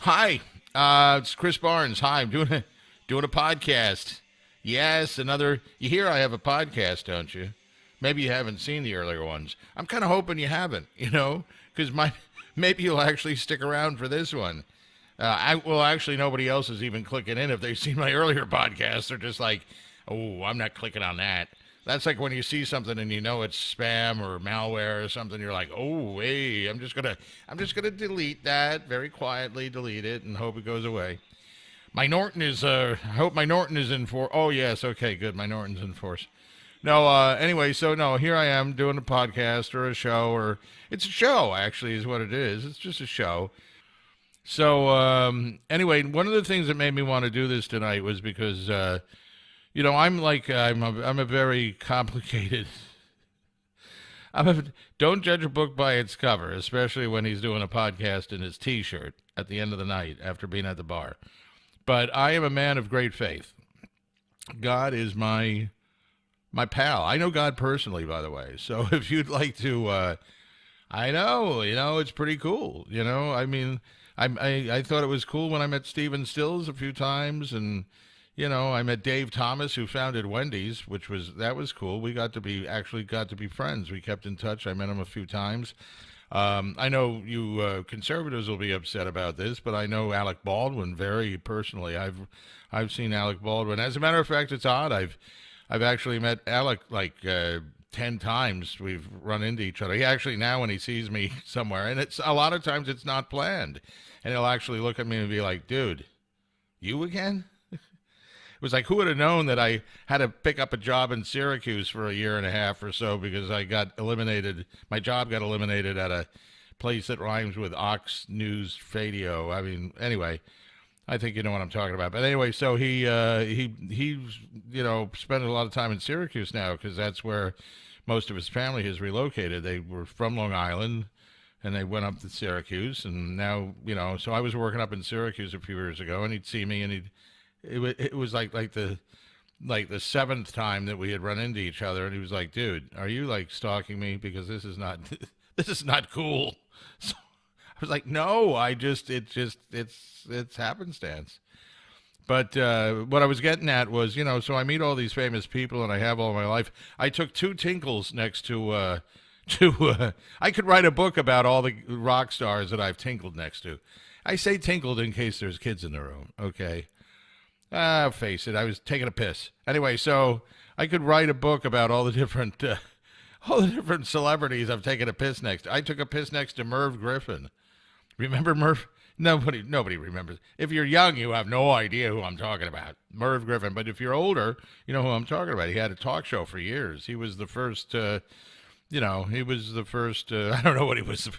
Hi, it's Chris Barnes. Hi, I'm doing a podcast. Yes, another. You hear I have a podcast, don't you? Maybe you haven't seen the earlier ones. I'm kind of hoping you haven't, because maybe you'll actually stick around for this one. Actually, nobody else is even clicking in. If they've seen my earlier podcast, they're just like, "Oh, I'm not clicking on that." That's like when you see something and you know it's spam or malware or something. You're like, "Oh, hey, I'm just gonna delete that very quietly, delete it, and hope it goes away." My Norton is. I hope my Norton is in force. Oh yes, okay, good. My Norton's in force. No, anyway, so no, here I am doing a podcast or a show, or it's a show actually, is what it is. It's just a show. So anyway, one of the things that made me want to do this tonight was because I'm a very complicated. I'm a, don't judge a book by its cover, especially when he's doing a podcast in his T-shirt at the end of the night after being at the bar. But I am a man of great faith. God is my pal. I know God personally, by the way. So if you'd like to, I know, it's pretty cool. I mean, I thought it was cool when I met Stephen Stills a few times, and I met Dave Thomas, who founded Wendy's, that was cool. We got to be friends. We kept in touch. I met him a few times. I know you conservatives will be upset about this, but I know Alec Baldwin very personally. I've seen Alec Baldwin. As a matter of fact, it's odd. I've actually met Alec like 10 times. We've run into each other. He actually, now when he sees me somewhere, and it's a lot of times it's not planned, and he'll actually look at me and be like, "Dude, you again?" It was like, who would have known that I had to pick up a job in Syracuse for a year and a half or so because I got eliminated. My job got eliminated at a place that rhymes with Ox News Fadio. I mean, anyway, I think you know what I'm talking about. But anyway, so he's spending a lot of time in Syracuse now because that's where most of his family has relocated. They were from Long Island, and they went up to Syracuse, and now So I was working up in Syracuse a few years ago, and he'd see me, and it was like the seventh time that we had run into each other, and he was like, "Dude, are you like stalking me? Because this is not this is not cool." So I was like, "No, it's happenstance." But what I was getting at was, so I meet all these famous people, and I have all my life. I took two Tinkles next to I could write a book about all the rock stars that I've tinkled next to. I say tinkled in case there's kids in the room, okay? Face it, I was taking a piss. Anyway, so I could write a book about all the different celebrities I've taken a piss next to. I took a piss next to Merv Griffin. Remember Merv? Nobody remembers. If you're young, you have no idea who I'm talking about. Merv Griffin. But if you're older, you know who I'm talking about. He had a talk show for years. He was the first, he was the first, I don't know what he was.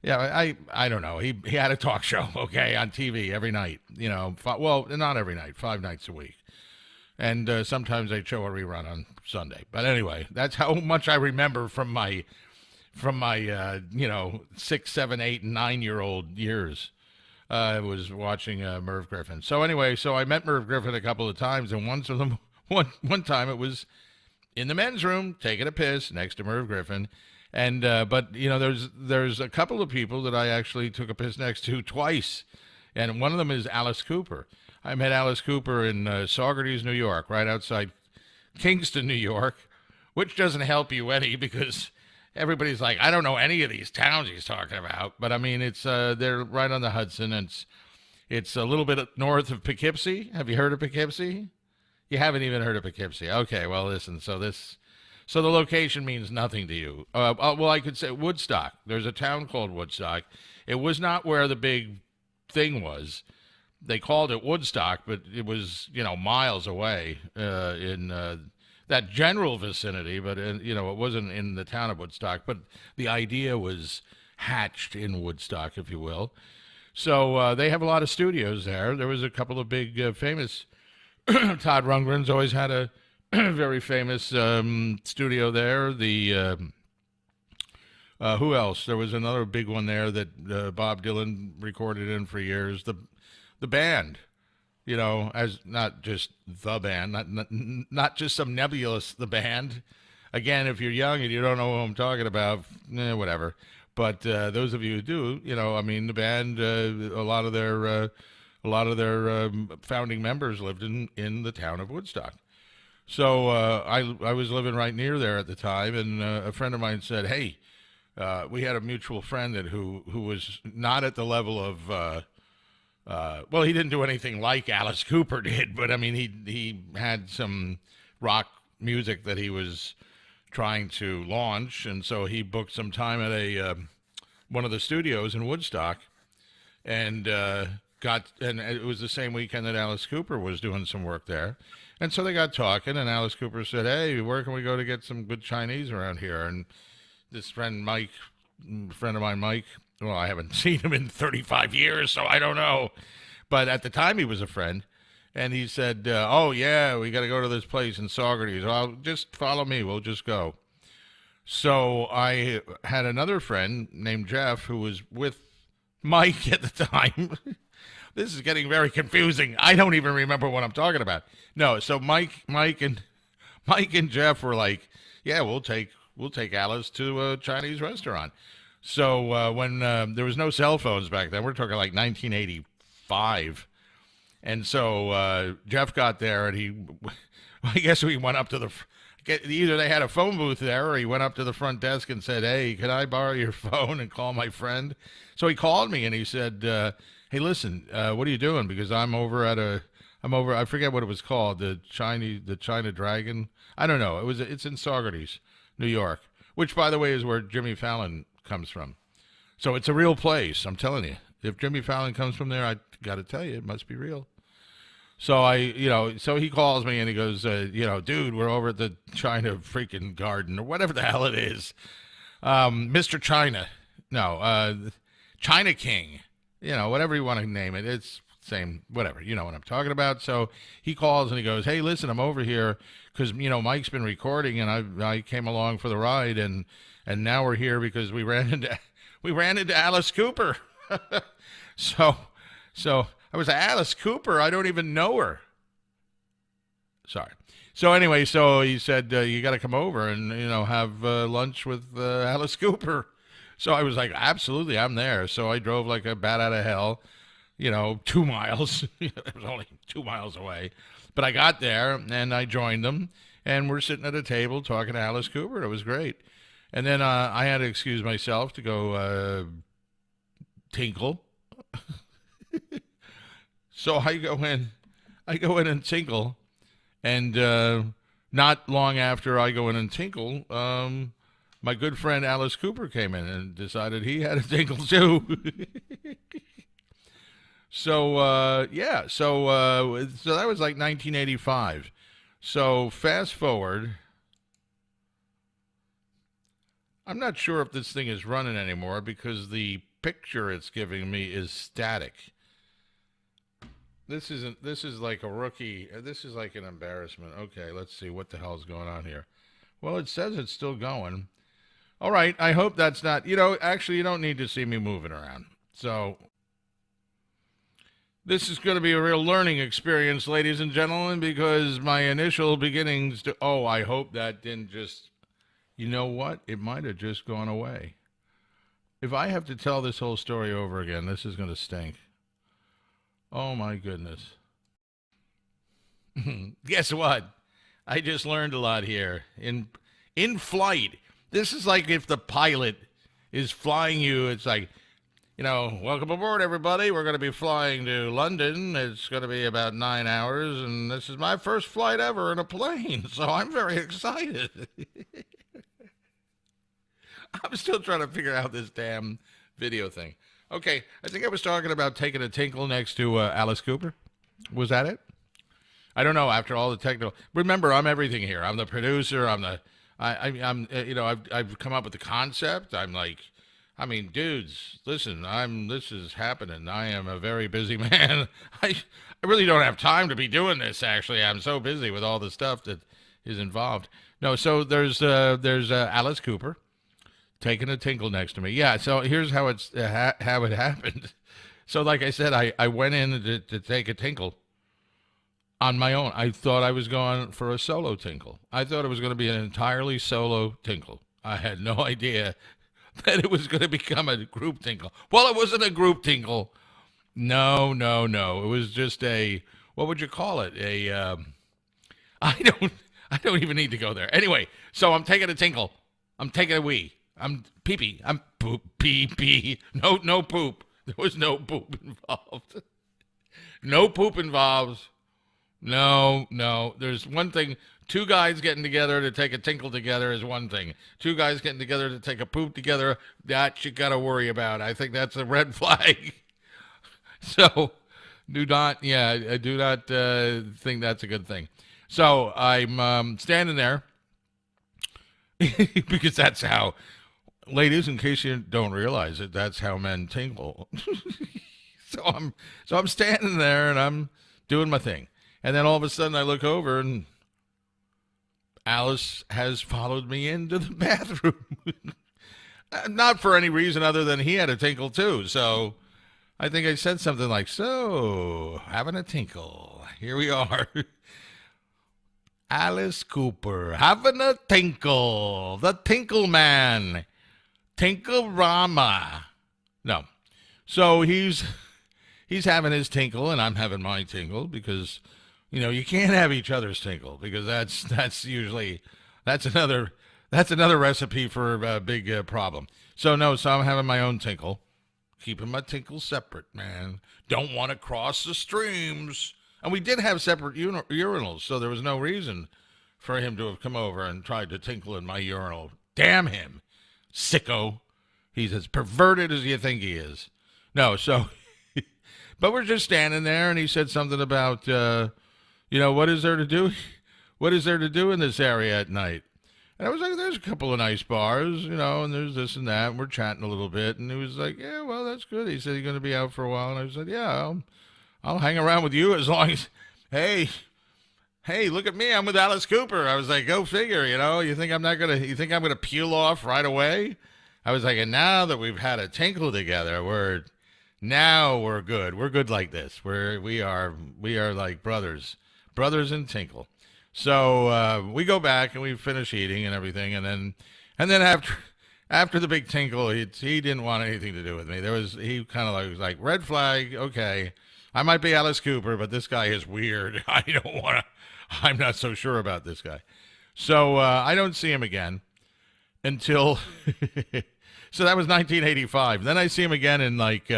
Yeah, I don't know. He had a talk show, okay, on TV every night. Not every night, 5 nights a week, and sometimes they'd show a rerun on Sunday. But anyway, that's how much I remember from my 6, 7, 8, and 9-year-old years. I was watching Merv Griffin. So anyway, I met Merv Griffin a couple of times, and one time it was in the men's room taking a piss next to Merv Griffin. And but there's a couple of people that I actually took a piss next to twice, and one of them is Alice Cooper. I met Alice Cooper in Saugerties, New York, right outside Kingston, New York, which doesn't help you any because everybody's like, I don't know any of these towns he's talking about, but I mean it's they're right on the Hudson. And it's a little bit north of Poughkeepsie. Have you heard of Poughkeepsie? You haven't even heard of Poughkeepsie. Okay, well listen. So the location means nothing to you. Well, I could say Woodstock. There's a town called Woodstock. It was not where the big thing was. They called it Woodstock, but it was, miles away in that general vicinity. But, it wasn't in the town of Woodstock. But the idea was hatched in Woodstock, if you will. So they have a lot of studios there. There was a couple of big famous. Todd Rundgren's always had a very famous studio there. The who else? There was another big one there that Bob Dylan recorded in for years. The band, as not just the band, not just some nebulous the band. Again, if you're young and you don't know who I'm talking about, whatever. But those of you who do, I mean, the band, a lot of their founding members lived in the town of Woodstock. So I was living right near there at the time, and a friend of mine said, "Hey, we had a mutual friend who was not at the level of well, he didn't do anything like Alice Cooper did, but I mean, he had some rock music that he was trying to launch, and so he booked some time at a one of the studios in Woodstock, and and it was the same weekend that Alice Cooper was doing some work there, and so they got talking, and Alice Cooper said, "Hey, where can we go to get some good Chinese around here?" And this friend of mine, Mike. Well, I haven't seen him in 35 years, so I don't know. But at the time, he was a friend. And he said, oh, yeah, we got to go to this place in Saugerties. Well, just follow me. We'll just go. So I had another friend named Jeff who was with Mike at the time. This is getting very confusing. I don't even remember what I'm talking about. No, so Mike and Jeff were like, yeah, we'll take Alice to a Chinese restaurant. So when there was no cell phones back then, we're talking like 1985. And so Jeff got there, and I guess we went up to either they had a phone booth there, or he went up to the front desk and said, hey, can I borrow your phone and call my friend? So he called me, and he said, hey, listen, what are you doing? Because I'm over, I forget what it was called, the China Dragon. I don't know. It's in Saugerties, New York, which, by the way, is where Jimmy Fallon comes from. So it's a real place, I'm telling you. If Jimmy Fallon comes from there, I got to tell you, it must be real. So so he calls me and he goes, dude, we're over at the China freaking garden or whatever the hell it is. Mr. China. No, China King. Whatever you want to name it. It's same, whatever. You know what I'm talking about. So he calls and he goes, hey, listen, I'm over here because, Mike's been recording and I came along for the ride and now we're here because we ran into Alice Cooper. So I was like, Alice Cooper, I don't even know her. Sorry. So anyway, so he said, you got to come over and, have lunch with Alice Cooper. So I was like, absolutely, I'm there. So I drove like a bat out of hell, 2 miles. It was only 2 miles away. But I got there and I joined them and we're sitting at a table talking to Alice Cooper. It was great. And then I had to excuse myself to go tinkle. So I go in and tinkle, and not long after I go in and tinkle, my good friend Alice Cooper came in and decided he had a tinkle too. So so that was like 1985. So fast forward. I'm not sure if this thing is running anymore because the picture it's giving me is static. This is like a rookie. This is like an embarrassment. Okay, let's see what the hell's going on here. Well, it says it's still going. All right, I hope that's not, actually you don't need to see me moving around. So this is going to be a real learning experience, ladies and gentlemen, because my initial beginnings I hope that didn't just, you know what? It might have just gone away. If I have to tell this whole story over again, this is going to stink. Oh, my goodness. Guess what? I just learned a lot here. In flight, this is like if the pilot is flying you, it's like, welcome aboard, everybody. We're going to be flying to London. It's going to be about 9 hours, and this is my first flight ever in a plane, so I'm very excited. I'm still trying to figure out this damn video thing. Okay, I think I was talking about taking a tinkle next to Alice Cooper. Was that it? I don't know. After all the technical, remember, I'm everything here. I'm the producer. I'm I've come up with the concept. I'm like, dudes, listen. This is happening. I am a very busy man. I really don't have time to be doing this. Actually, I'm so busy with all the stuff that is involved. No, so there's Alice Cooper taking a tinkle next to me. Yeah, so here's how it happened. So like I said, I went in to take a tinkle on my own. I thought I was going for a solo tinkle. I thought it was going to be an entirely solo tinkle. I had no idea that it was going to become a group tinkle. Well, it wasn't a group tinkle. No, no, no. It was just a, what would you call it? I don't, I don't even need to go there. Anyway, so I'm taking a tinkle. I'm taking a wee. I'm pee-pee. I'm poop, pee-pee. No, no poop. There was no poop involved. No poop involved. No, no. There's one thing. Two guys getting together to take a tinkle together is one thing. Two guys getting together to take a poop together, that you got to worry about. I think that's a red flag. So do not think that's a good thing. So I'm standing there because that's how, ladies, in case you don't realize it, that's how men tinkle. So I'm standing there and I'm doing my thing. And then all of a sudden I look over and Alice has followed me into the bathroom. Not for any reason other than he had a tinkle too. So I think I said something like, so, having a tinkle. Here we are. Alice Cooper, having a tinkle. The Tinkle Man. Tinkle Rama. No. So he's having his tinkle and I'm having my tinkle because, you can't have each other's tinkle because that's usually, that's another recipe for a big problem. So I'm having my own tinkle. Keeping my tinkles separate, man. Don't want to cross the streams. And we did have separate urinals, so there was no reason for him to have come over and tried to tinkle in my urinal. Damn him. Sicko. He's as perverted as you think he is. No, so, but we're just standing there, and he said something about, what is there to do? What is there to do in this area at night? And I was like, there's a couple of nice bars, and there's this and that, and we're chatting a little bit. And he was like, yeah, well, that's good. He said, you're going to be out for a while. And I said, yeah, I'll hang around with you as long as, hey, look at me. I'm with Alice Cooper. I was like, go figure, you think I'm going to peel off right away? I was like, and now that we've had a tinkle together, we're good. We're good like this. We are like brothers in tinkle. So we go back and we finish eating and everything, and then after the big tinkle, he didn't want anything to do with me. He kind of was like red flag. Okay, I might be Alice Cooper, but this guy is weird. I'm not so sure about this guy. So I don't see him again until so that was 1985. Then I see him again in like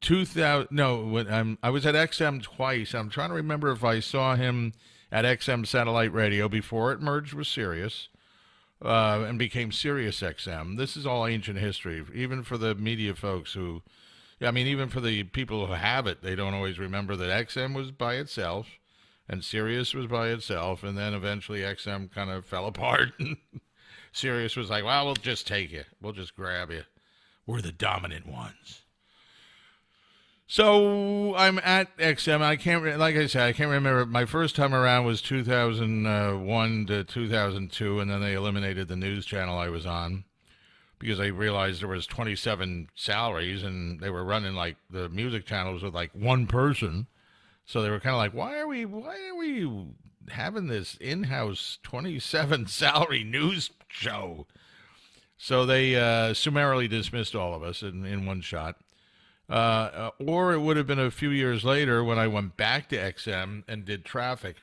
2000. No, when I was at XM twice. I'm trying to remember if I saw him at XM Satellite Radio before it merged with Sirius and became Sirius XM. This is all ancient history, even for the media folks who, even for the people who have it, they don't always remember that XM was by itself and Sirius was by itself, and then eventually XM kind of fell apart. And Sirius was like, well, we'll just take you. We'll just grab you. We're the dominant ones. So I'm at XM. Like I said, I can't remember. My first time around was 2001 to 2002, and then they eliminated the news channel I was on because they realized there was 27 salaries, and they were running like the music channels with like one person. So they were kind of like, why are we having this in-house 27 salary news show? So they summarily dismissed all of us in one shot. Or it would have been a few years later when I went back to XM and did traffic.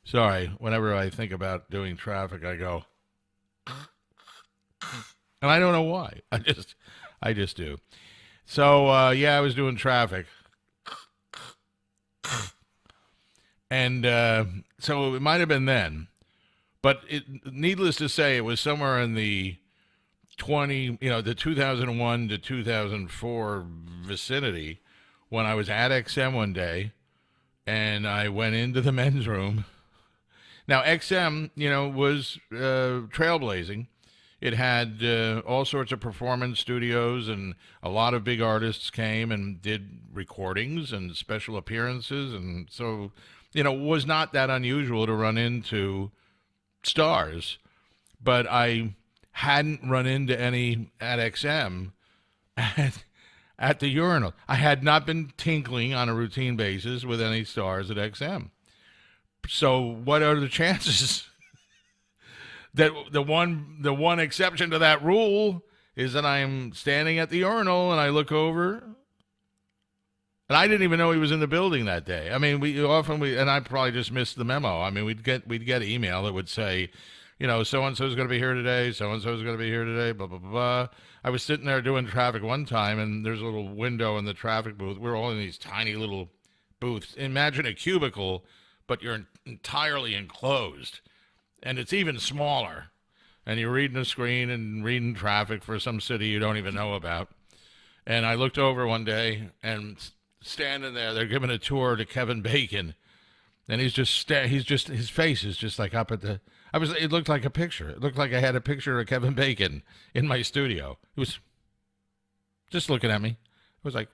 Sorry, whenever I think about doing traffic, I go, and I don't know why. I just do. So I was doing traffic, and so it might have been then, but needless to say, it was somewhere in the the 2001 to 2004 vicinity when I was at XM one day and I went into the men's room. Now, XM, was trailblazing. It had all sorts of performance studios, and a lot of big artists came and did recordings and special appearances. And so, it was not that unusual to run into stars. But I hadn't run into any at XM at the urinal. I had not been tinkling on a routine basis with any stars at XM. So what are the chances that the one exception to that rule is that I'm standing at the urinal and I look over. And I didn't even know he was in the building that day. I mean, and I probably just missed the memo. I mean, we'd get email that would say, so and so is going to be here today. So and so is going to be here today. Blah blah blah blah. I was sitting there doing traffic one time, and there's a little window in the traffic booth. We're all in these tiny little booths. Imagine a cubicle, but you're entirely enclosed, and it's even smaller. And you're reading a screen and reading traffic for some city you don't even know about. And I looked over one day and standing there, they're giving a tour to Kevin Bacon, and his face is just like up at the. It looked like a picture. It looked like I had a picture of Kevin Bacon in my studio. He was just looking at me. He was like,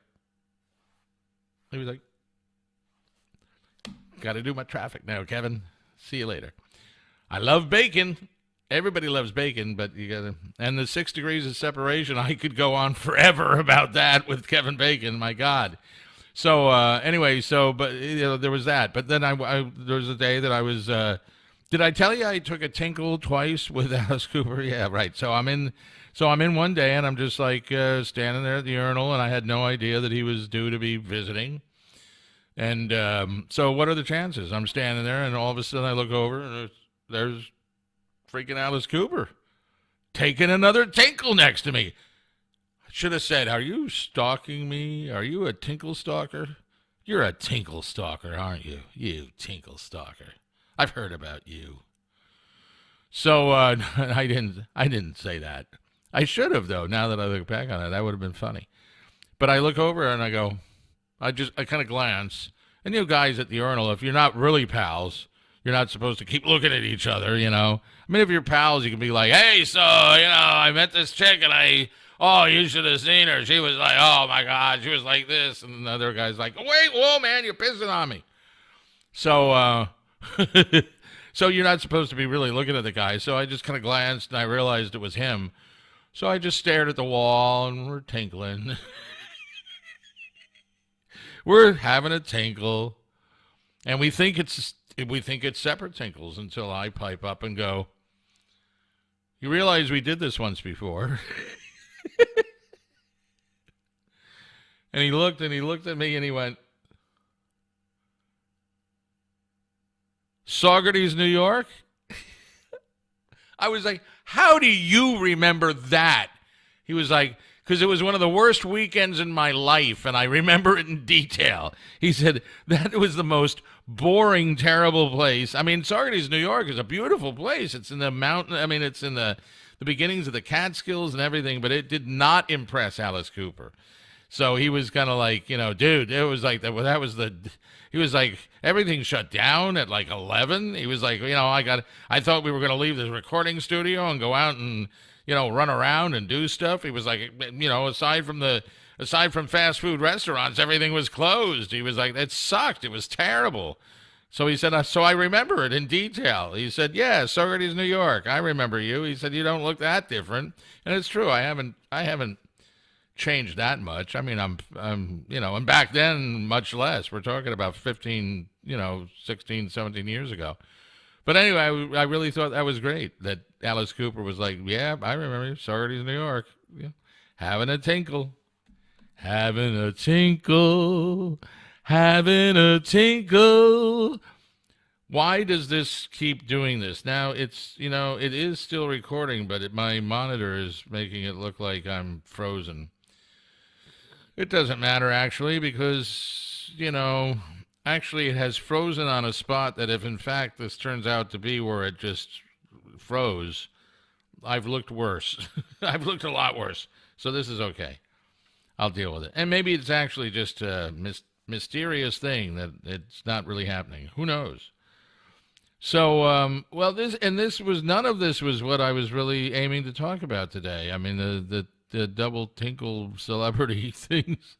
got to do my traffic now, Kevin. See you later. I love bacon. Everybody loves bacon, but you gotta. And the 6 degrees of separation, I could go on forever about that with Kevin Bacon. My God. So anyway, but there was that. But then there was a day that I was. Did I tell you I took a tinkle twice with Alice Cooper? Yeah, right. So I'm in one day, and I'm just like standing there at the urinal, and I had no idea that he was due to be visiting. And so what are the chances? I'm standing there, and all of a sudden I look over, and there's freaking Alice Cooper taking another tinkle next to me. Should have said, are you stalking me? Are you a tinkle stalker? You're a tinkle stalker, aren't you? You tinkle stalker. I've heard about you. So I didn't say that. I should have, though, now that I look back on it. That would have been funny. But I look over and I go, I kind of glance. And guys at the urinal, if you're not really pals, you're not supposed to keep looking at each other, I mean, if you're pals, you can be like, hey, so, I met this chick and you should have seen her. She was like, oh, my God, she was like this. And the other guy's like, wait, whoa, man, you're pissing on me. So, so you're not supposed to be really looking at the guy. So I just kind of glanced and I realized it was him. So I just stared at the wall and we're tinkling. We're having a tinkle. And we think it's separate tinkles until I pipe up and go, you realize we did this once before. And he looked at me and he went, Saugerties, New York? I was like, how do you remember that? He was like, because it was one of the worst weekends in my life, and I remember it in detail. He said, that was the most boring, terrible place. I mean, Saugerties, New York is a beautiful place. It's in the mountain. I mean, it's in the beginnings of the Catskills and everything, but it did not impress Alice Cooper. So he was kind of like, dude, it was like he was like, everything shut down at like 11. He was like, I thought we were going to leave this recording studio and go out and, run around and do stuff. He was like, aside from fast food restaurants, everything was closed. He was like, it sucked. It was terrible. So he said, so I remember it in detail. He said, yeah, Saugerties, New York. I remember you. He said, you don't look that different. And it's true. I haven't changed that much. I mean, I'm and back then, much less. We're talking about 15, 16, 17 years ago. But anyway, I really thought that was great that Alice Cooper was like, yeah, I remember you, Saugerties, New York. Yeah. Having a tinkle. Having a tinkle. Having a tinkle. Why does this keep doing this? Now, it's, it is still recording, but my monitor is making it look like I'm frozen. It doesn't matter, actually, because, actually it has frozen on a spot that if, in fact, this turns out to be where it just froze, I've looked worse. I've looked a lot worse. So this is okay. I'll deal with it. And maybe it's actually just a mysterious thing that it's not really happening. Who knows? So, none of this was what I was really aiming to talk about today. I mean, the double tinkle celebrity things.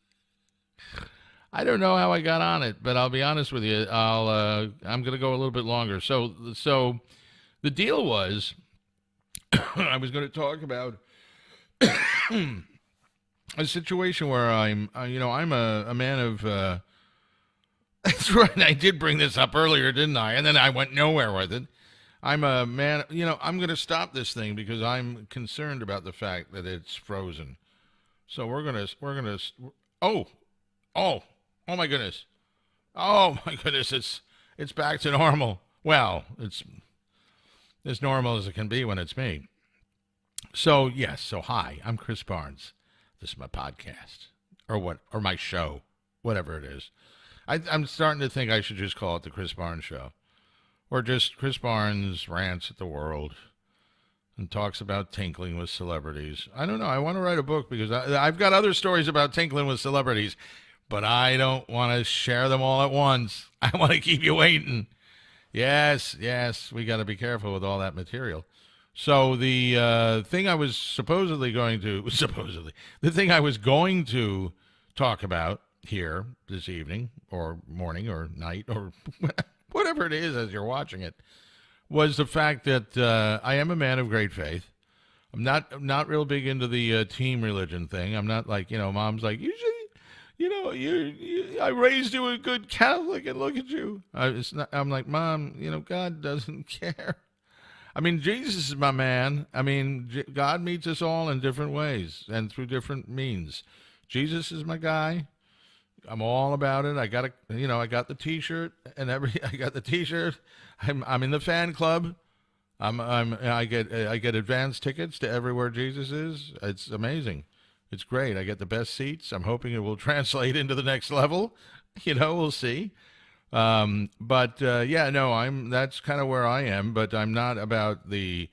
I don't know how I got on it, but I'll be honest with you. I'm going to go a little bit longer. So the deal was, I was going to talk about a situation where I'm a man of. That's right. I did bring this up earlier, didn't I? And then I went nowhere with it. I'm a man. I'm going to stop this thing because I'm concerned about the fact that it's frozen. So we're gonna. Oh, oh, oh my goodness. Oh my goodness. It's back to normal. Well, it's as normal as it can be when it's me. So yes. So hi, I'm Chris Barnes. This is my podcast or my show, whatever it is. I'm starting to think I should just call it the Chris Barnes Show. Or just Chris Barnes rants at the world and talks about tinkling with celebrities. I don't know. I want to write a book because I've got other stories about tinkling with celebrities, but I don't want to share them all at once. I want to keep you waiting. Yes, we got to be careful with all that material. So the thing I was the thing I was going to talk about here this evening or morning or night or whatever it is as you're watching it, was the fact that I am a man of great faith. I'm not real big into the team religion thing. I'm not like, mom's like, you should, I raised you a good Catholic and look at you. I'm like, Mom, God doesn't care. I mean, Jesus is my man. I mean, God meets us all in different ways and through different means. Jesus is my guy. I'm all about it. I got the T-shirt and I got the T-shirt. I'm in the fan club. I get advance tickets to everywhere Jesus is. It's amazing. It's great. I get the best seats. I'm hoping it will translate into the next level. We'll see. That's kind of where I am. But I'm not about the.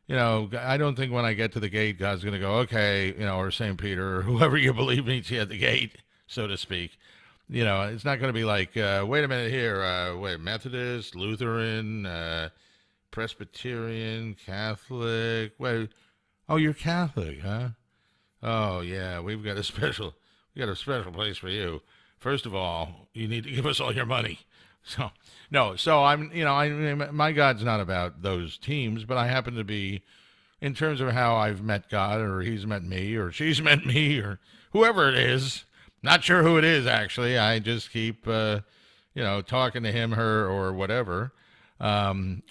I don't think when I get to the gate, God's going to go, okay, or St. Peter or whoever you believe meets you at the gate, so to speak. It's not going to be like, wait a minute here, Methodist, Lutheran, Presbyterian, Catholic. Wait, oh, you're Catholic, huh? Oh, yeah, we got a special place for you. First of all, you need to give us all your money. So, no, my God's not about those teams, but I happen to be, in terms of how I've met God, or he's met me, or she's met me, or whoever it is. Not sure who it is, actually. I just keep, talking to him, her, or whatever. I'm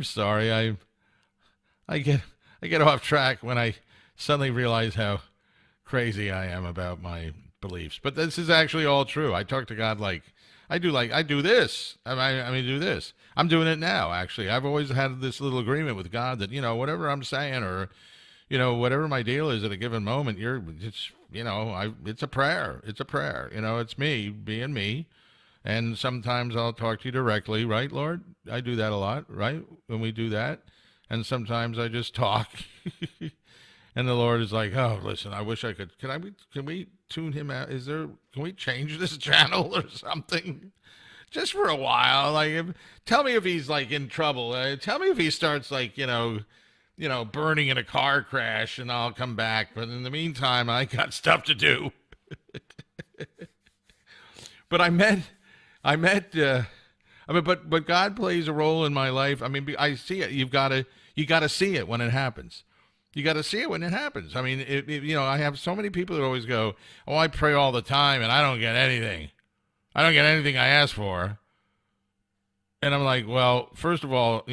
sorry. I get off track when I suddenly realize how crazy I am about my beliefs. But this is actually all true. I talk to God like I do this. I mean, do this. I'm doing it now, actually. I've always had this little agreement with God that, whatever I'm saying or, whatever my deal is at a given moment, it's a prayer. It's a prayer. It's me being me. And sometimes I'll talk to you directly, right, Lord? I do that a lot, right? When we do that. And sometimes I just talk. And the Lord is like, oh, listen, I wish I could. Can we tune him out? Can we change this channel or something? Just for a while. Tell me if he's like in trouble. Tell me if he starts like, burning in a car crash and I'll come back. But in the meantime, I got stuff to do. But but God plays a role in my life. I mean, I see it. You got to see it when it happens. You got to see it when it happens. I mean, I have so many people that always go, oh, I pray all the time and I don't get anything. I don't get anything I ask for. And I'm like, well, first of all,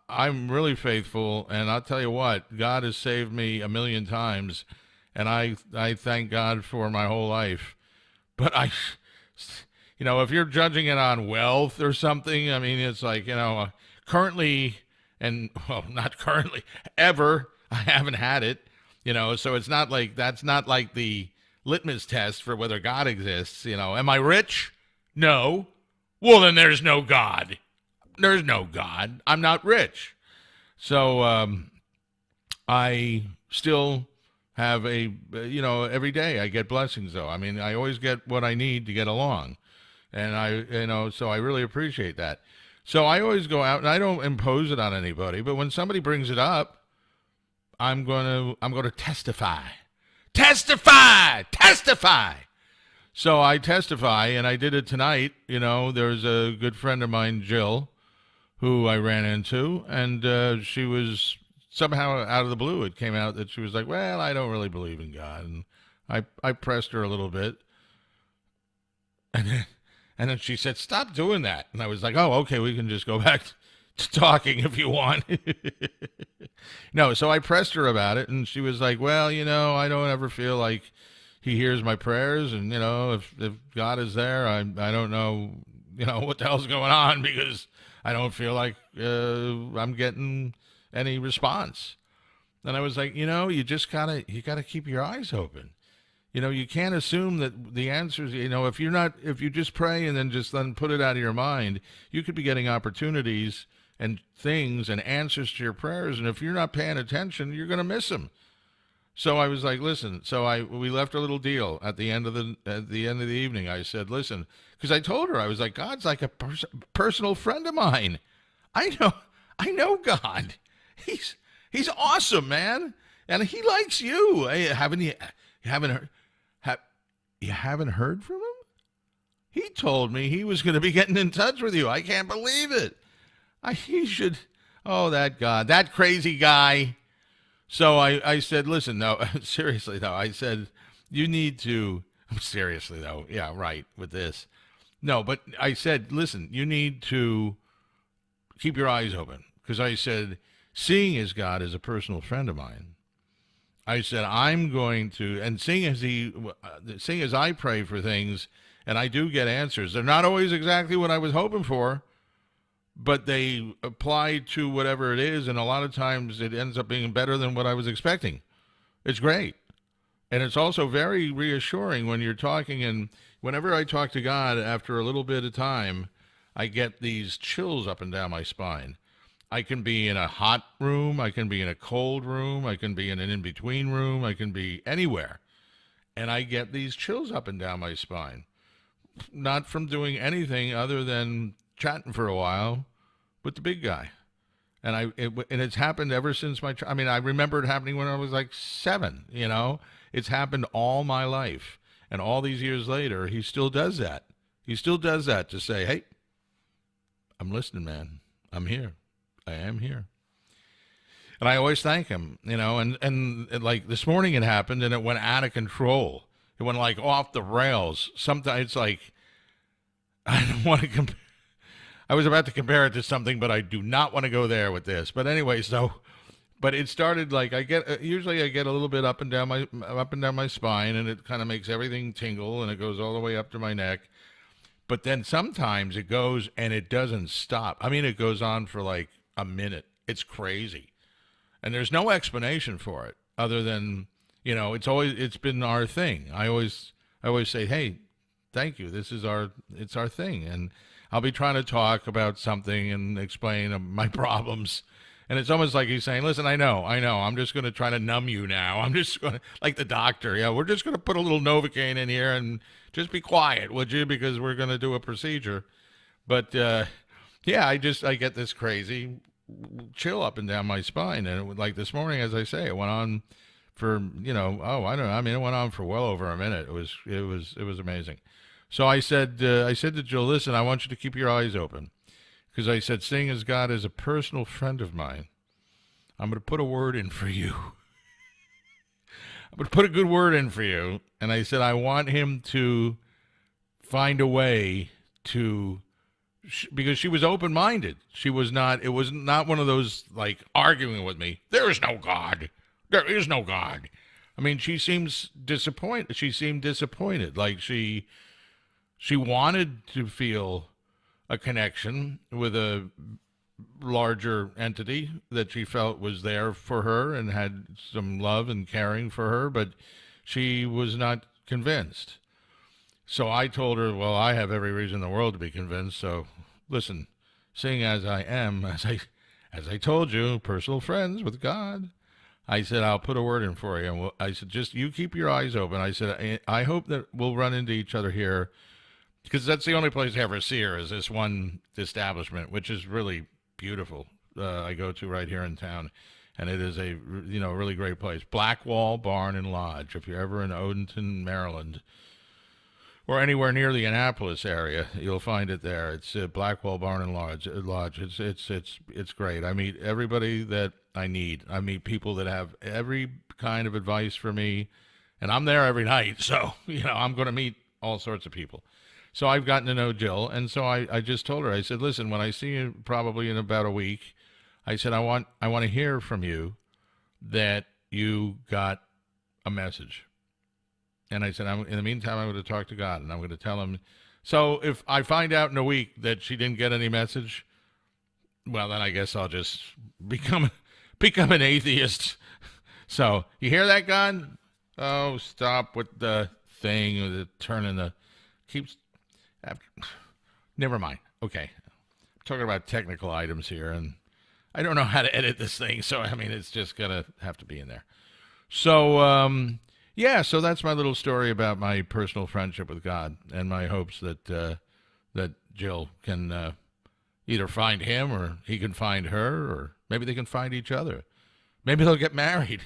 I'm really faithful. And I'll tell you what, God has saved me a million times. And I thank God for my whole life. But if you're judging it on wealth or something, I mean, it's like, currently, and well, not currently, ever, I haven't had it, so it's not like, that's not like the litmus test for whether God exists. Am I rich? No. Well, then there's no God. There's no God. I'm not rich. So, I still have every day I get blessings though. I mean, I always get what I need to get along. And so I really appreciate that. So I always go out and I don't impose it on anybody, but when somebody brings it up, I'm going to testify. Testify! So I testify, and I did it tonight. There's a good friend of mine, Jill, who I ran into, and she was somehow out of the blue. It came out that she was like, well, I don't really believe in God. And I pressed her a little bit. And And then she said, stop doing that. And I was like, oh, okay, we can just go back to talking if you want. No, so I pressed her about it, and she was like, well, I don't ever feel like he hears my prayers. And, if God is there, I don't know, what the hell's going on, because I don't feel like I'm getting any response. And I was like, you just gotta keep your eyes open. You can't assume that the answers, if you just pray and then put it out of your mind, you could be getting opportunities and things and answers to your prayers. And if you're not paying attention, you're going to miss them. So I was like, listen, we left a little deal at the end of the evening. I said, listen, because I told her, I was like, God's like a personal friend of mine. I know God. He's awesome, man. And he likes you. You haven't heard from him? He told me he was going to be getting in touch with you. I can't believe it. He should. Oh, that God, that crazy guy. So I said, listen, no, seriously though. I said, you need to. Seriously though, yeah, right. With this, no, but I said, listen, you need to keep your eyes open, because I said, seeing as God is a personal friend of mine. I said, I'm going to, and seeing as I pray for things, and I do get answers, they're not always exactly what I was hoping for, but they apply to whatever it is, and a lot of times it ends up being better than what I was expecting. It's great. And it's also very reassuring when you're talking, and whenever I talk to God after a little bit of time, I get these chills up and down my spine. I can be in a hot room, I can be in a cold room, I can be in an in-between room, I can be anywhere. And I get these chills up and down my spine. Not from doing anything other than chatting for a while with the big guy. And it's happened ever since I remember it happening when I was like 7, It's happened all my life. And all these years later, he still does that. He still does that to say, hey, I'm listening, man. I'm here. I am here. And I always thank him, and like this morning it happened and it went out of control. It went like off the rails. Sometimes it's like, I don't want to compare. I was about to compare it to something, but I do not want to go there with this. But anyway, but it started like usually I get a little bit up and down my spine, and it kind of makes everything tingle, and it goes all the way up to my neck. But then sometimes it goes and it doesn't stop. It goes on for like a minute. It's crazy. And there's no explanation for it other than, it's been our thing. I always say, hey, thank you. It's our thing. And I'll be trying to talk about something and explain my problems. And it's almost like he's saying, listen, I know. I'm just going to try to numb you now. I'm just going to, like the doctor. Yeah, we're just going to put a little Novocaine in here and just be quiet, would you? Because we're going to do a procedure. But, yeah, I get this crazy chill up and down my spine. And like this morning, as I say, it went on for, I don't know. It went on for well over a minute. It was amazing. So I said to Jill, listen, I want you to keep your eyes open. Because I said, seeing as God is a personal friend of mine, I'm going to put a word in for you. I'm going to put a good word in for you. And I said, I want him to find a way to, because she was open-minded. It was not one of those, like, arguing with me. There is no God. There is no God. She seems disappointed. She seemed disappointed. Like she wanted to feel a connection with a larger entity that she felt was there for her and had some love and caring for her, but she was not convinced. So I told her, well, I have every reason in the world to be convinced. So listen, seeing as I am, as I told you, personal friends with God, I said, I'll put a word in for you. And I said, just you keep your eyes open. I said, I hope that we'll run into each other here, because that's the only place I ever see her, is this one establishment, which is really beautiful. I go to right here in town, and it is a really great place. Blackwall Barn and Lodge. If you're ever in Odenton, Maryland, or anywhere near the Annapolis area, you'll find it there. It's Blackwall Barn and Lodge. It's great. I meet everybody that I need. I meet people that have every kind of advice for me, and I'm there every night. So I'm going to meet all sorts of people. So I've gotten to know Jill, and so I just told her, I said, listen, when I see you probably in about a week, I said, I want to hear from you that you got a message. And I said, in the meantime, I'm going to talk to God, and I'm going to tell him. So if I find out in a week that she didn't get any message, well, then I guess I'll just become an atheist. So you hear that, God? Oh, stop with the thing, with the turning the keeps. Never mind. Okay, I'm talking about technical items here, and I don't know how to edit this thing, so I mean, it's just gonna have to be in there. So, yeah, so that's my little story about my personal friendship with God and my hopes that Jill can either find him or he can find her, or maybe they can find each other. Maybe they'll get married.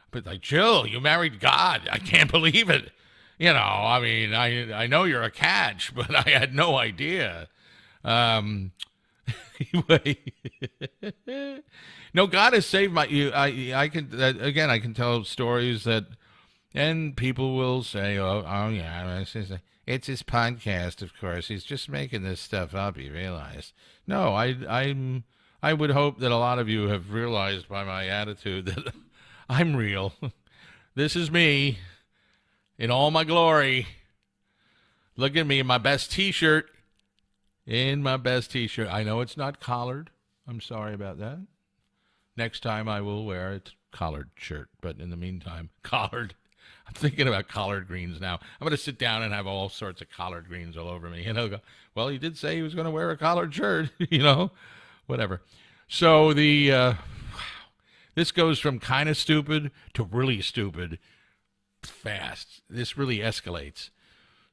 But like, Jill, you married God. I can't believe it. You know, I mean, I know you're a catch, but I had no idea. Anyway, no, God has saved my. I can again. I can tell stories that, and people will say, "Oh, yeah, it's his podcast. Of course, he's just making this stuff up. You realize?" No, I would hope that a lot of you have realized by my attitude that I'm real. This is me in all my glory. Look at me in my best T-shirt. In my best T-shirt. I know it's not collared. I'm sorry about that. Next time I will wear a collared shirt. But in the meantime, collared. I'm thinking about collard greens now. I'm going to sit down and have all sorts of collard greens all over me. And I'll go, well, he did say he was going to wear a collared shirt, whatever. So this goes from kind of stupid to really stupid fast. This really escalates.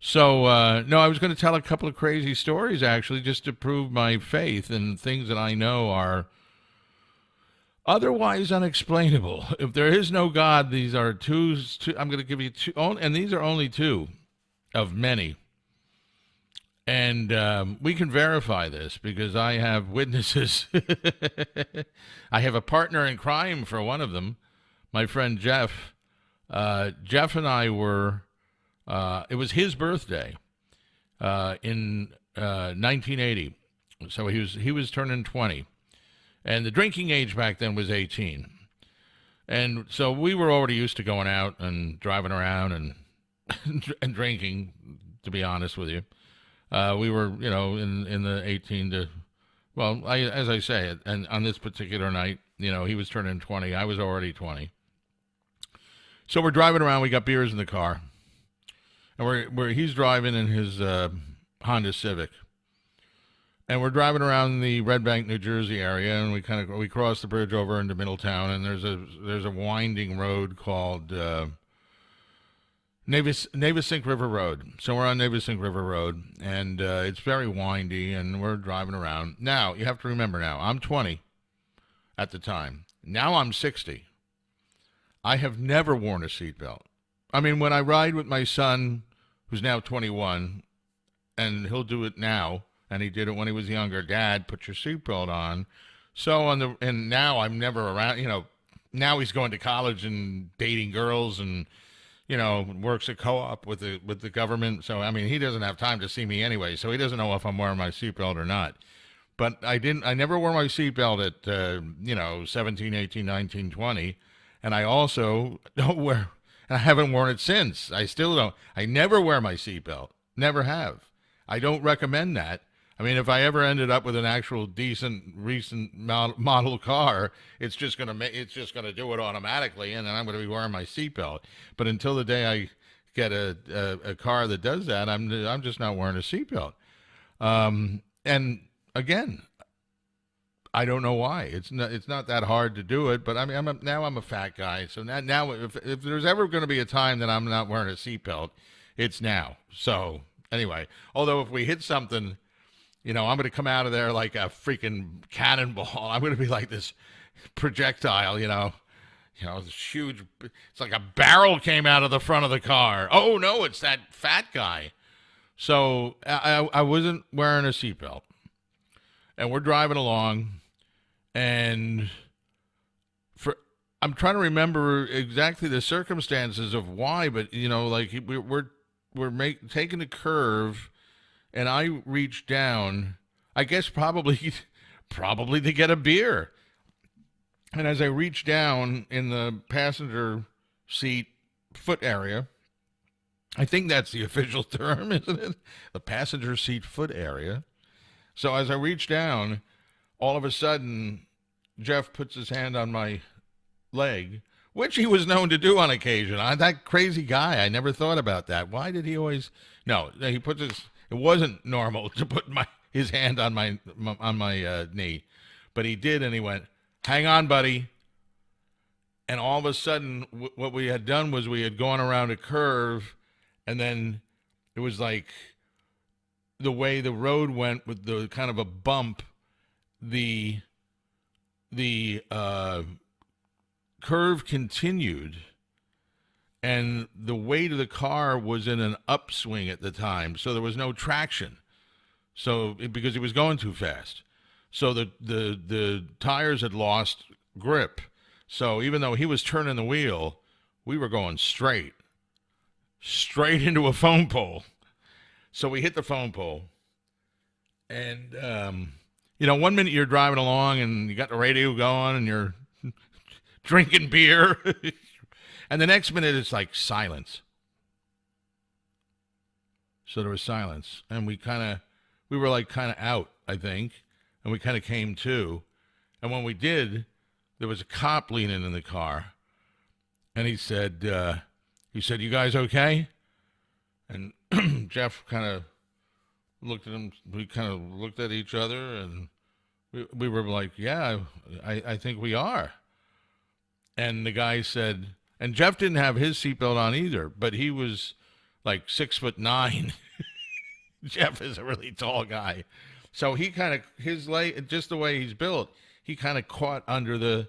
So, no, I was going to tell a couple of crazy stories, actually, just to prove my faith in things that I know are otherwise unexplainable. If there is no God, these are two I'm going to give you two, and these are only two of many. And we can verify this because I have witnesses. I have a partner in crime for one of them, my friend Jeff. Jeff and I were... it was his birthday in 1980, so he was turning 20, and the drinking age back then was 18, and so we were already used to going out and driving around and and drinking. To be honest with you, we were in the 18 to as I say, and on this particular night, he was turning 20, I was already 20, so we're driving around. We got beers in the car. And he's driving in his Honda Civic, and we're driving around the Red Bank, New Jersey area, and we cross the bridge over into Middletown, and there's a winding road called Navesink River Road. So we're on Navesink River Road, and it's very windy, and we're driving around. Now you have to remember, now I'm 20 at the time. Now I'm 60. I have never worn a seatbelt. I mean, when I ride with my son, who's now 21, and he'll do it now, and he did it when he was younger. Dad, put your seatbelt on. So and now I'm never around. Now he's going to college and dating girls, and works a co-op with the government. So I mean, he doesn't have time to see me anyway. So he doesn't know if I'm wearing my seatbelt or not. But I never wore my seatbelt at 17, 18, 19, 20, and I also don't wear. And I haven't worn it since. I still don't. I never wear my seatbelt. Never have. I don't recommend that. I mean, if I ever ended up with an actual decent recent model car, it's just gonna do it automatically, and then I'm gonna be wearing my seatbelt. But until the day I get a car that does that, I'm just not wearing a seatbelt. And again, I don't know why. It's not that hard to do it, but I mean, now I'm a fat guy, so now if there's ever going to be a time that I'm not wearing a seatbelt, it's now. So anyway, although if we hit something, I'm going to come out of there like a freaking cannonball. I'm going to be like this projectile, this huge. It's like a barrel came out of the front of the car. Oh no, it's that fat guy. So I wasn't wearing a seatbelt. And we're driving along, and I'm trying to remember exactly the circumstances of why, but like we're taking a curve and I reached down, I guess probably probably to get a beer. And as I reached down in the passenger seat foot area, I think that's the official term, isn't it? The passenger seat foot area. So as I reached down, all of a sudden, Jeff puts his hand on my leg, which he was known to do on occasion. That crazy guy, I never thought about that. Why did he always? No, he puts his. It wasn't normal to put his hand on my knee, but he did, and he went, "Hang on, buddy." And all of a sudden, what we had done was we had gone around a curve, and then it was like the way the road went with the kind of a bump. The curve continued, and the weight of the car was in an upswing at the time, so there was no traction. So because he was going too fast, so the tires had lost grip. So even though he was turning the wheel, we were going straight into a phone pole. So we hit the phone pole, and 1 minute you're driving along and you got the radio going and you're drinking beer, and the next minute it's like silence. So there was silence, and we were like kind of out, I think, and we kind of came to, and when we did, there was a cop leaning in the car, and he said, "You guys okay?" And Jeff kind of looked at him. We kind of looked at each other, and we were like, "Yeah, I think we are." And the guy said, and Jeff didn't have his seatbelt on either, but he was like 6'9". Jeff is a really tall guy. So he kind of, his leg, just the way he's built, he kind of caught under the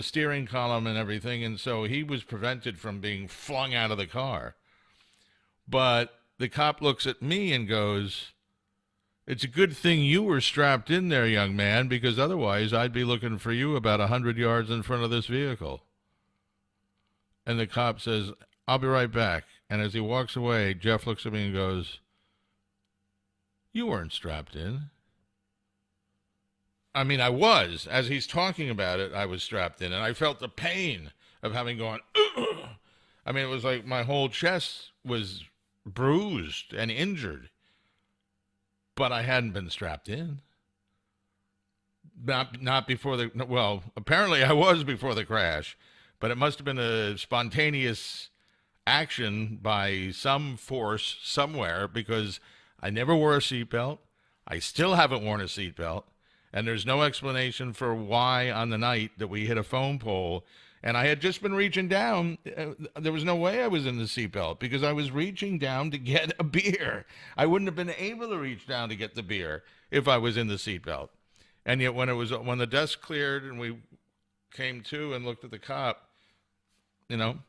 steering column and everything, and so he was prevented from being flung out of the car. But the cop looks at me and goes, "It's a good thing you were strapped in there, young man, because otherwise I'd be looking for you about 100 yards in front of this vehicle." And the cop says, "I'll be right back." And as he walks away, Jeff looks at me and goes, "You weren't strapped in." I mean, I was. As he's talking about it, I was strapped in, and I felt the pain of having gone, "Ugh." I mean, it was like my whole chest was bruised and injured, but I hadn't been strapped in. Not before well, apparently I was before the crash, but it must have been a spontaneous action by some force somewhere, because I never wore a seatbelt. I still haven't worn a seatbelt. And there's no explanation for why on the night that we hit a phone pole, and I had just been reaching down, there was no way I was in the seatbelt because I was reaching down to get a beer. I wouldn't have been able to reach down to get the beer if I was in the seatbelt. And yet when the dust cleared and we came to and looked at the cop, and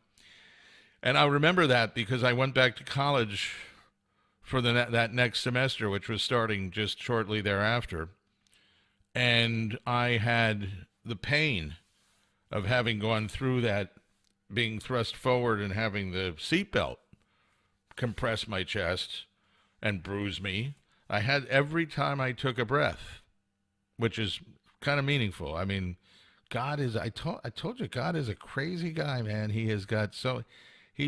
I remember that because I went back to college for that next semester, which was starting just shortly thereafter. And I had the pain of having gone through that, being thrust forward and having the seatbelt compress my chest and bruise me. I had every time I took a breath, which is kind of meaningful. I mean, I told you, God is a crazy guy, man. He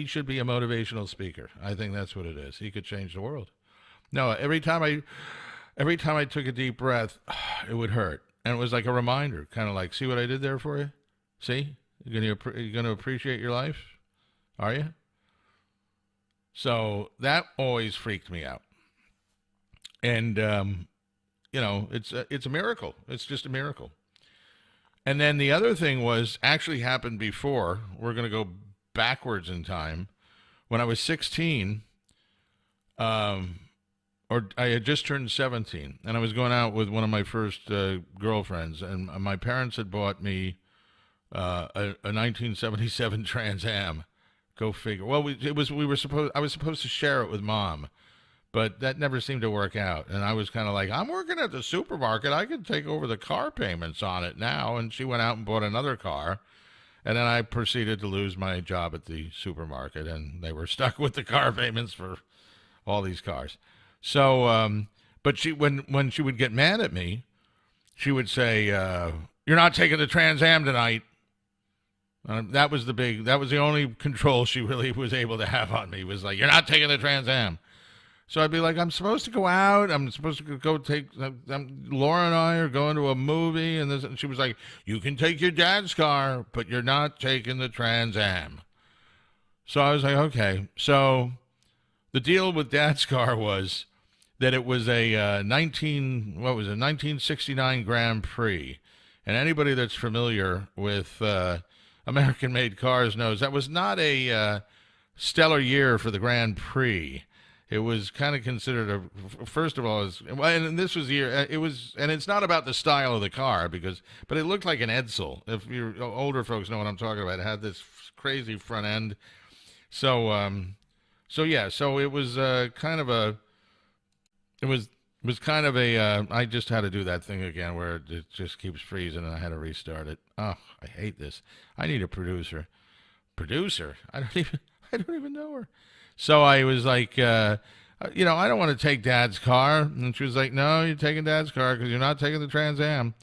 should be a motivational speaker. I think that's what it is. He could change the world. No, every time I took a deep breath, it would hurt. And it was like a reminder, kind of like, see what I did there for you? See? You're going to appreciate your life? Are you? So that always freaked me out. And, it's a miracle. It's just a miracle. And then the other thing actually happened before. We're going to go backwards in time. When I was 16, or I had just turned 17, and I was going out with one of my first girlfriends, and my parents had bought me a 1977 Trans Am. Go figure. Well, I was supposed to share it with Mom, but that never seemed to work out. And I was kind of like, I'm working at the supermarket. I could take over the car payments on it now. And she went out and bought another car, and then I proceeded to lose my job at the supermarket, and they were stuck with the car payments for all these cars. So, but when she would get mad at me, she would say, "You're not taking the Trans Am tonight." That was the only control she really was able to have on me, was like, "You're not taking the Trans Am." So I'd be like, "I'm supposed to go out. I'm supposed to go take. Laura and I are going to a movie," and this. And she was like, "You can take your dad's car, but you're not taking the Trans Am." So I was like, "Okay." So the deal with dad's car was that it was a 1969 Grand Prix, and anybody that's familiar with American-made cars knows that was not a stellar year for the Grand Prix. It was kind of considered first of all, and this was the year, it was, and it's not about the style of the car, but it looked like an Edsel. If you're older folks know what I'm talking about. It had this crazy front end. So it was kind of a, I just had to do that thing again where it just keeps freezing and I had to restart it. Oh, I hate this. I need a producer. Producer? I don't even know her. So I was like, I don't want to take Dad's car. And she was like, "No, you're taking Dad's car because you're not taking the Trans Am."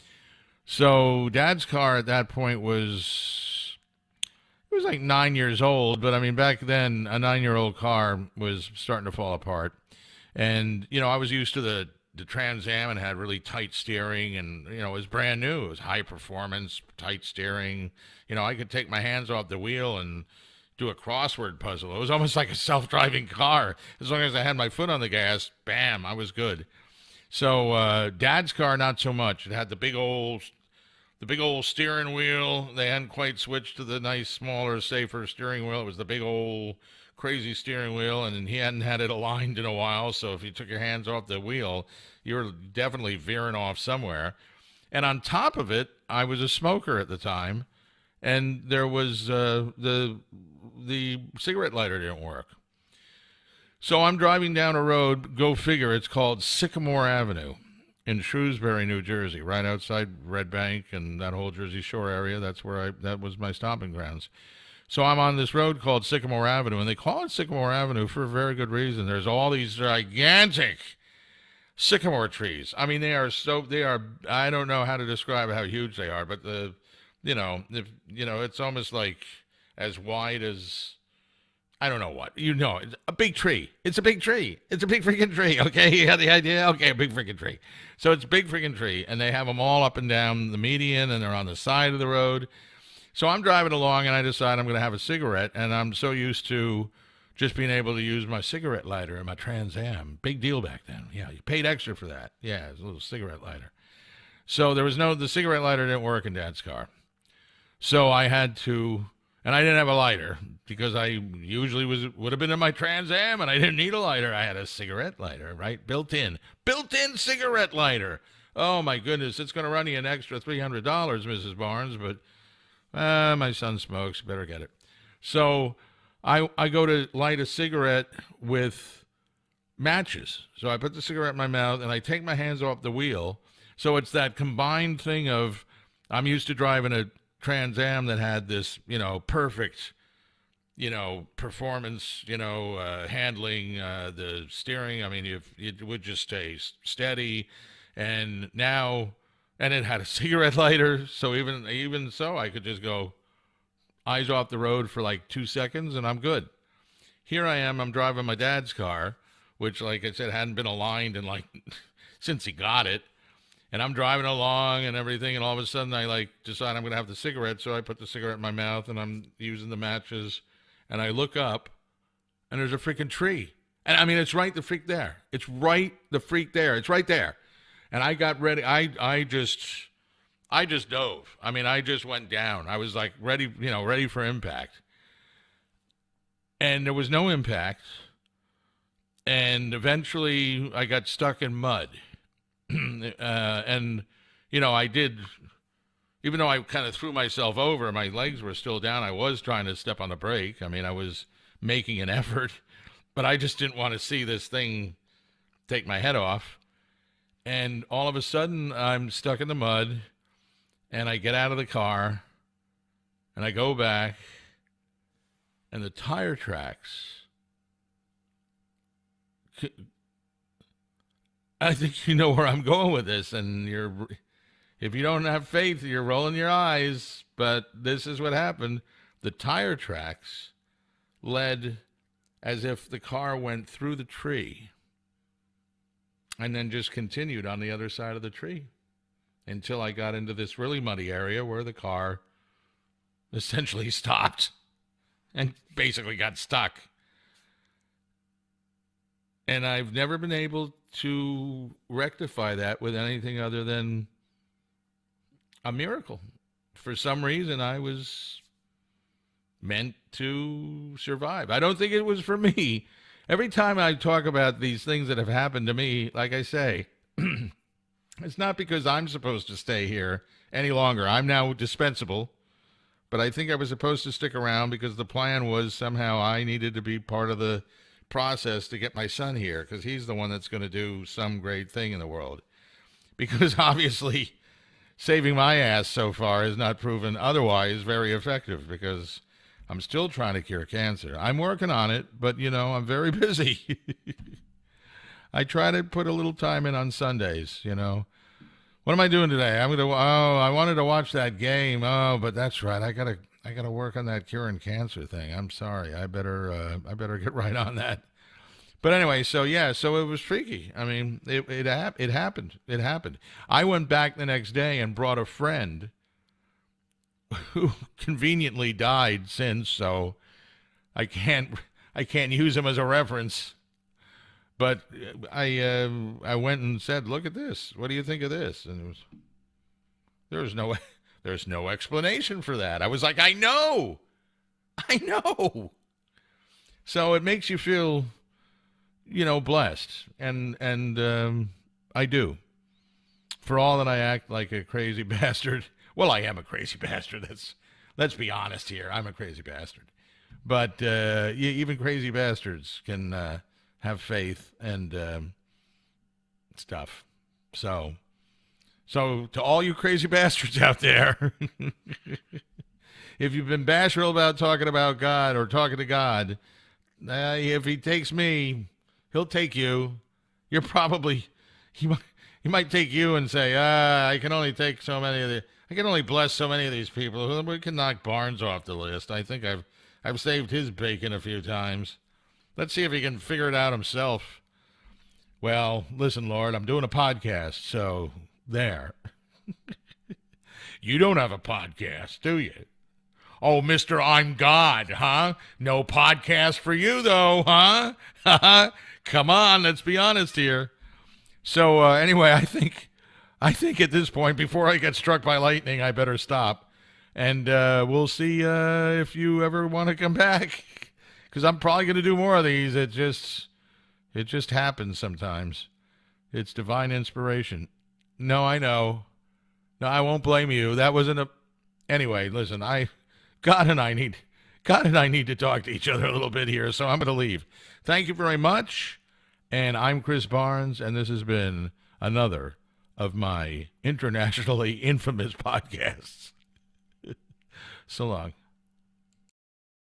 So Dad's car at that point it was like 9 years old. But I mean, back then, a 9-year-old car was starting to fall apart. And, I was used to the Trans Am, and had really tight steering, and, it was brand new. It was high performance, tight steering. I could take my hands off the wheel and do a crossword puzzle. It was almost like a self-driving car. As long as I had my foot on the gas, bam, I was good. So Dad's car, not so much. It had the big old steering wheel. They hadn't quite switched to the nice, smaller, safer steering wheel. It was the big old crazy steering wheel, and he hadn't had it aligned in a while, so if you took your hands off the wheel, you were definitely veering off somewhere. And on top of it, I was a smoker at the time, and there was the cigarette lighter didn't work. So I'm driving down a road, go figure, it's called Sycamore Avenue in Shrewsbury, New Jersey, right outside Red Bank and that whole Jersey Shore area. That was my stomping grounds. So I'm on this road called Sycamore Avenue, and they call it Sycamore Avenue for a very good reason. There's all these gigantic sycamore trees. I mean, they are, I don't know how to describe how huge they are, but it's almost like as wide as, I don't know what. It's a big tree. It's a big tree. It's a big freaking tree, okay? You got the idea? Okay, a big freaking tree. So it's a big freaking tree, and they have them all up and down the median, and they're on the side of the road. So I'm driving along, and I decide I'm going to have a cigarette, and I'm so used to just being able to use my cigarette lighter in my Trans Am. Big deal back then. Yeah, you paid extra for that. Yeah, it's a little cigarette lighter. So the cigarette lighter didn't work in Dad's car. So I had to, and I didn't have a lighter because I usually would have been in my Trans Am, and I didn't need a lighter. I had a cigarette lighter, right? Built-in cigarette lighter. Oh, my goodness. It's going to run you an extra $300, Mrs. Barnes, but my son smokes, better get it. So I go to light a cigarette with matches. So I put the cigarette in my mouth, and I take my hands off the wheel. So it's that combined thing of, I'm used to driving a Trans Am that had this, perfect, performance, handling, the steering. I mean, it would just stay steady. And now... And it had a cigarette lighter, so even so, I could just go eyes off the road for like 2 seconds, and I'm good. Here I am, I'm driving my dad's car, which, like I said, hadn't been aligned in since he got it. And I'm driving along and everything, and all of a sudden I decide I'm going to have the cigarette, so I put the cigarette in my mouth, and I'm using the matches, and I look up, and there's a freaking tree. And I mean, it's right the freak there. It's right the freak there. It's right there. And I got ready. I just dove. I mean, I just went down. I was like ready for impact. And there was no impact. And eventually I got stuck in mud. And, I did, even though I kind of threw myself over, my legs were still down. I was trying to step on the brake. I mean, I was making an effort, but I just didn't want to see this thing take my head off. And all of a sudden, I'm stuck in the mud, and I get out of the car, and I go back, and the tire tracks I think you know where I'm going with this, and if you don't have faith, you're rolling your eyes, but this is what happened. The tire tracks led as if the car went through the tree and then just continued on the other side of the tree until I got into this really muddy area where the car essentially stopped and basically got stuck. And I've never been able to rectify that with anything other than a miracle. For some reason, I was meant to survive. I don't think it was for me. Every time I talk about these things that have happened to me, like I say, it's not because I'm supposed to stay here any longer. I'm now dispensable. But I think I was supposed to stick around because the plan was somehow I needed to be part of the process to get my son here, because he's the one that's going to do some great thing in the world. Because obviously saving my ass so far has not proven otherwise very effective, because I'm still trying to cure cancer. I'm working on it, but, I'm very busy. I try to put a little time in on Sundays, What am I doing today? I wanted to watch that game. Oh, but that's right. I gotta work on that curing cancer thing. I'm sorry. I better get right on that. But anyway, so it was freaky. I mean, it happened. It happened. I went back the next day and brought a friend who conveniently died since, so I can't use him as a reference. But I went and said, "Look at this. What do you think of this?" And there's no explanation for that. I was like, I know. So it makes you feel, blessed, and I do. For all that I act like a crazy bastard. Well, I am a crazy bastard. Let's be honest here. I'm a crazy bastard. But even crazy bastards can have faith and stuff. So to all you crazy bastards out there, if you've been bashful about talking about God or talking to God, if he takes me, he'll take you. You're probably, he might take you and say, I can only take so many of I can only bless so many of these people. We can knock Barnes off the list. I think I've saved his bacon a few times. Let's see if he can figure it out himself. Well, listen, Lord, I'm doing a podcast, so there. You don't have a podcast, do you? Oh, Mr. I'm God, huh? No podcast for you, though, huh? Come on, let's be honest here. So anyway, I think at this point, before I get struck by lightning, I better stop. And we'll see if you ever want to come back. Because I'm probably going to do more of these. It just happens sometimes. It's divine inspiration. No, I know. No, I won't blame you. That wasn't a... Anyway, listen, God and I need to talk to each other a little bit here, so I'm going to leave. Thank you very much. And I'm Chris Barnes, and this has been another of my internationally infamous podcasts. So long.